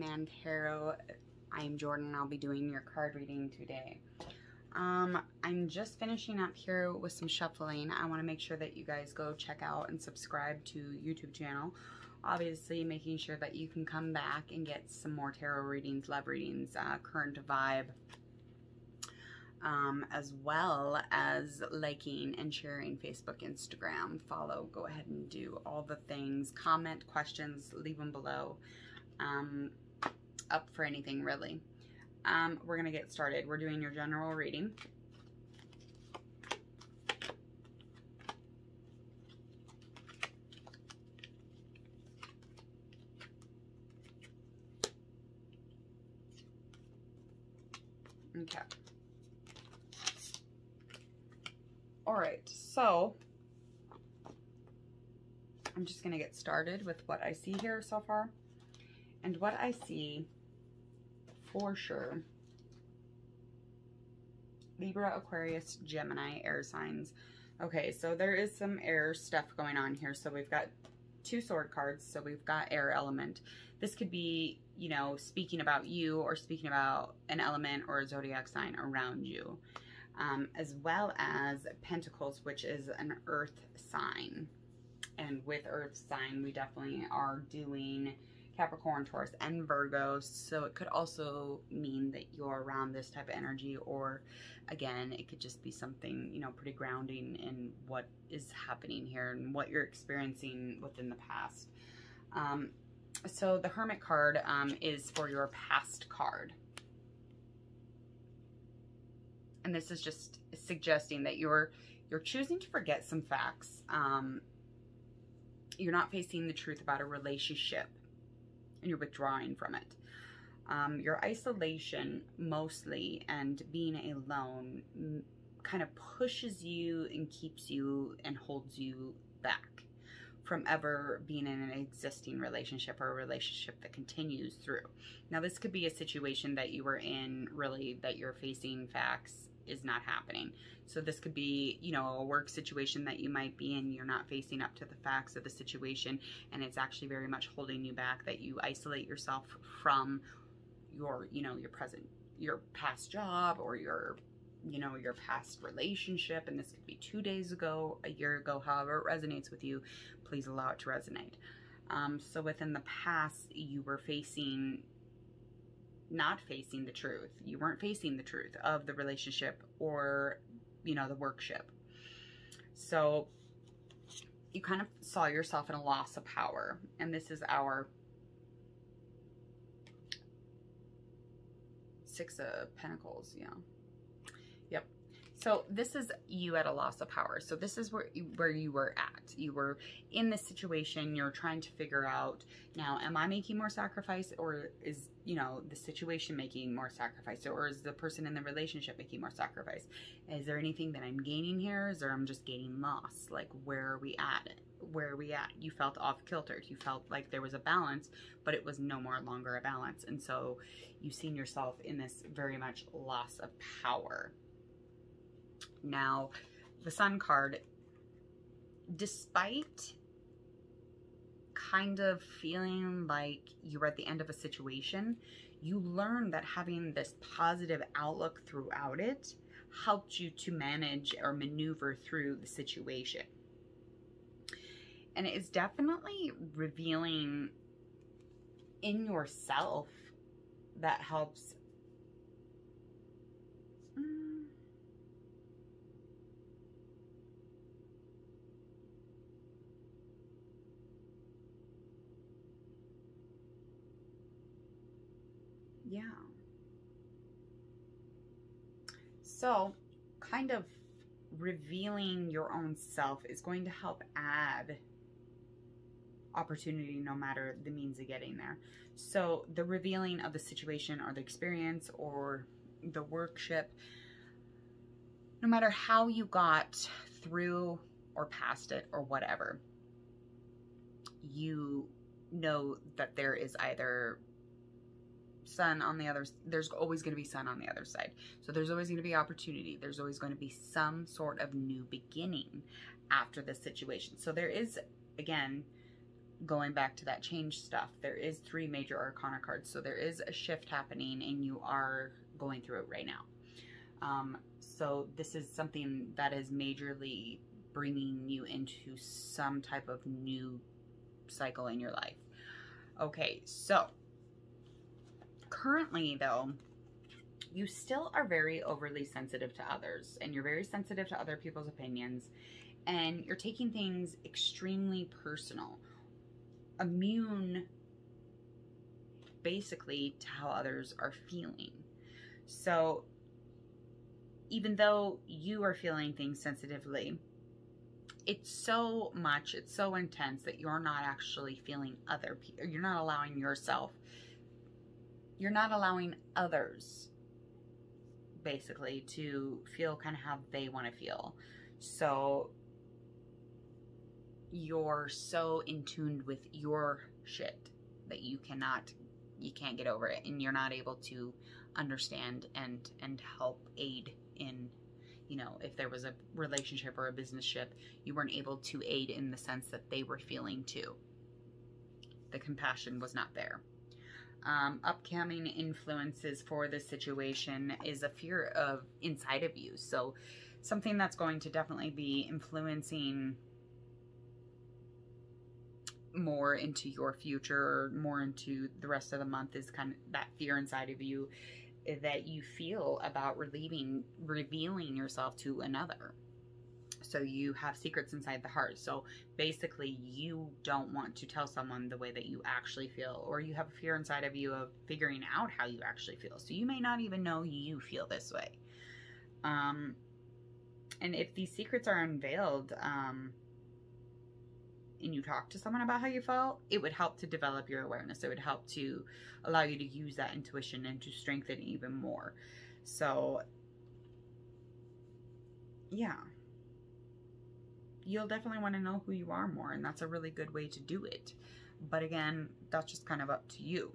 Man Tarot. I'm Jordan. I'll be doing your card reading today. I'm just finishing up here with some shuffling. I want to make sure that you guys go check out and subscribe to YouTube channel. Obviously, making sure that you can come back and get some more tarot readings, love readings, current vibe, as well as liking and sharing Facebook, Instagram, follow, go ahead and do all the things, comment, questions, leave them below, up for anything really. We're going to get started. We're doing your general reading. Okay. All right, so I'm just going to get started with what I see here so far. And what I see for sure, Libra, Aquarius, Gemini, air signs. Okay, so there is some air stuff going on here. So we've got two sword cards. So we've got air element. This could be, you know, speaking about you or speaking about an element or a zodiac sign around you. As well as pentacles, which is an earth sign. And with earth sign, we definitely are doing Capricorn, Taurus, and Virgo. So it could also mean that you're around this type of energy, or again, it could just be something, you know, pretty grounding in what is happening here and what you're experiencing within the past. So the Hermit card is for your past card. And this is just suggesting that you're choosing to forget some facts. You're not facing the truth about a relationship, and you're withdrawing from it. Your isolation mostly and being alone kind of pushes you and keeps you and holds you back from ever being in an existing relationship or a relationship that continues through. Now, this could be a situation that you were in, really, that you're facing facts is not happening. So this could be, you know, a work situation that you might be in. You're not facing up to the facts of the situation, and it's actually very much holding you back, that you isolate yourself from your, you know, your past job or your, you know, your past relationship. And this could be 2 days ago, a year ago, however it resonates with you, please allow it to resonate. So within the past, you were not facing the truth. You weren't facing the truth of the relationship or, you know, the workship. So you kind of saw yourself in a loss of power. And this is our Six of Pentacles. Yeah. Yep. So this is you at a loss of power. So this is where you were at. You were in this situation. You're trying to figure out, now, am I making more sacrifice, or is, you know, the situation making more sacrifice, or is the person in the relationship making more sacrifice? Is there anything that I'm gaining here? Is there I'm just gaining loss? Like, where are we at? Where are we at? You felt off kiltered. You felt like there was a balance, but it was no more longer a balance. And so you've seen yourself in this very much loss of power. Now, the Sun card, despite kind of feeling like you were at the end of a situation, you learned that having this positive outlook throughout it helped you to manage or maneuver through the situation. And it is definitely revealing in yourself that helps. Yeah. So kind of revealing your own self is going to help add opportunity, no matter the means of getting there. So the revealing of the situation or the experience or the workship, no matter how you got through or past it or whatever, you know that there is either sun on the other, there's always going to be sun on the other side. So there's always going to be opportunity. There's always going to be some sort of new beginning after this situation. So there is, again, going back to that change stuff, there is 3 major arcana cards. So there is a shift happening and you are going through it right now. So this is something that is majorly bringing you into some type of new cycle in your life. Okay, so currently though, you still are very overly sensitive to others, and you're very sensitive to other people's opinions, and you're taking things extremely personal, immune basically to how others are feeling. So even though you are feeling things sensitively, it's so much, it's so intense that you're not actually feeling other people. You're not allowing yourself, you're not allowing others basically to feel kind of how they want to feel. So you're so in tune with your shit that you can't get over it, and you're not able to understand and help aid in, you know, if there was a relationship or a business ship, you weren't able to aid in the sense that they were feeling too. The compassion was not there. Upcoming influences for this situation is a fear of inside of you. So something that's going to definitely be influencing more into your future, more into the rest of the month, is kind of that fear inside of you that you feel about revealing yourself to another. So you have secrets inside the heart. So basically you don't want to tell someone the way that you actually feel, or you have a fear inside of you of figuring out how you actually feel. So you may not even know you feel this way. And if these secrets are unveiled, and you talk to someone about how you felt, it would help to develop your awareness. It would help to allow you to use that intuition and to strengthen it even more. So yeah, you'll definitely want to know who you are more, and that's a really good way to do it. But again, that's just kind of up to you.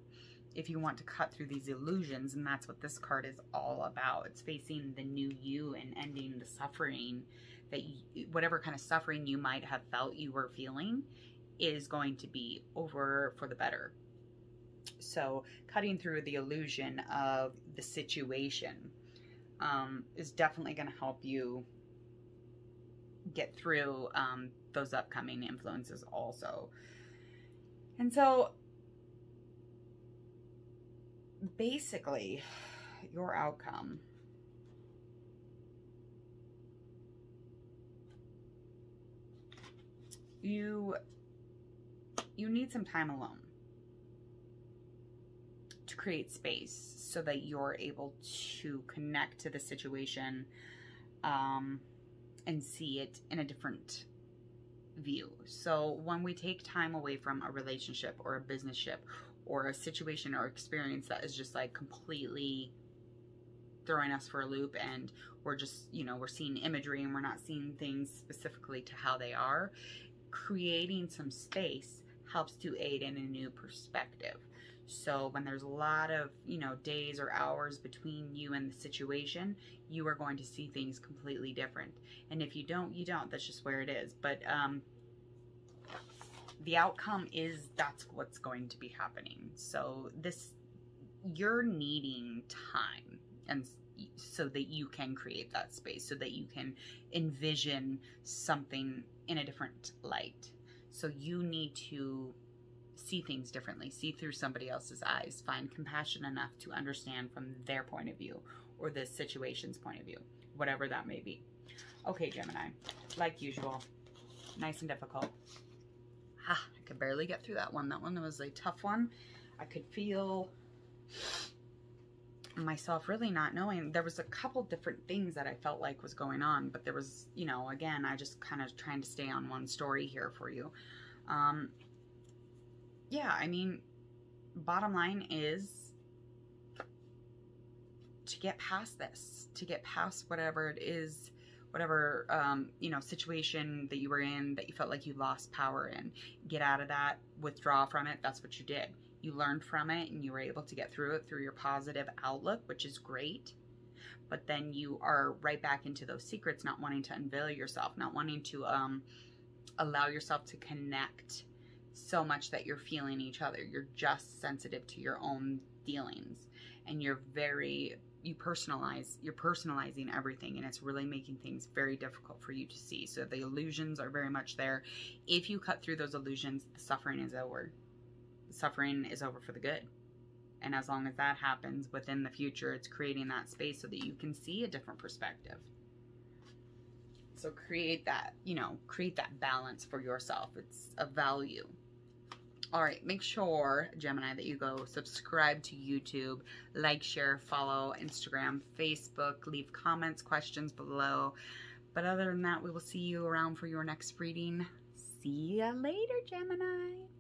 If you want to cut through these illusions, and that's what this card is all about. It's facing the new you and ending the suffering that whatever kind of suffering you might have felt you were feeling is going to be over for the better. So cutting through the illusion of the situation is definitely going to help you get through those upcoming influences also. And so basically your outcome, you need some time alone to create space so that you're able to connect to the situation and see it in a different view. So when we take time away from a relationship or a business ship or a situation or experience that is just like completely throwing us for a loop, and we're just, you know, we're seeing imagery and we're not seeing things specifically to how they are, creating some space helps to aid in a new perspective. So when there's a lot of, you know, days or hours between you and the situation, you are going to see things completely different. And if you don't, you don't. That's just where it is. But the outcome is that's what's going to be happening. So you're needing time, and so that you can create that space, so that you can envision something in a different light. So you need to see things differently, see through somebody else's eyes, find compassion enough to understand from their point of view or the situation's point of view, whatever that may be. Okay, Gemini, like usual, nice and difficult. I could barely get through that one. That one was a tough one. I could feel myself really not knowing. There was a couple different things that I felt like was going on, but there was, you know, again, I just kind of trying to stay on one story here for you. Yeah, I mean, bottom line is to get past this, to get past whatever it is, whatever, you know, situation that you were in that you felt like you lost power in. Get out of that, withdraw from it. That's what you did. You learned from it and you were able to get through it through your positive outlook, which is great. But then you are right back into those secrets, not wanting to unveil yourself, not wanting to allow yourself to connect so much that you're feeling each other. You're just sensitive to your own feelings, and you're personalizing everything, and it's really making things very difficult for you to see. So the illusions are very much there. If you cut through those illusions, the suffering is over. The suffering is over for the good. And as long as that happens within the future, it's creating that space so that you can see a different perspective. So create that, create that balance for yourself. It's a value. All right, make sure, Gemini, that you go subscribe to YouTube, like, share, follow Instagram, Facebook, leave comments, questions below. But other than that, we will see you around for your next reading. See ya later, Gemini.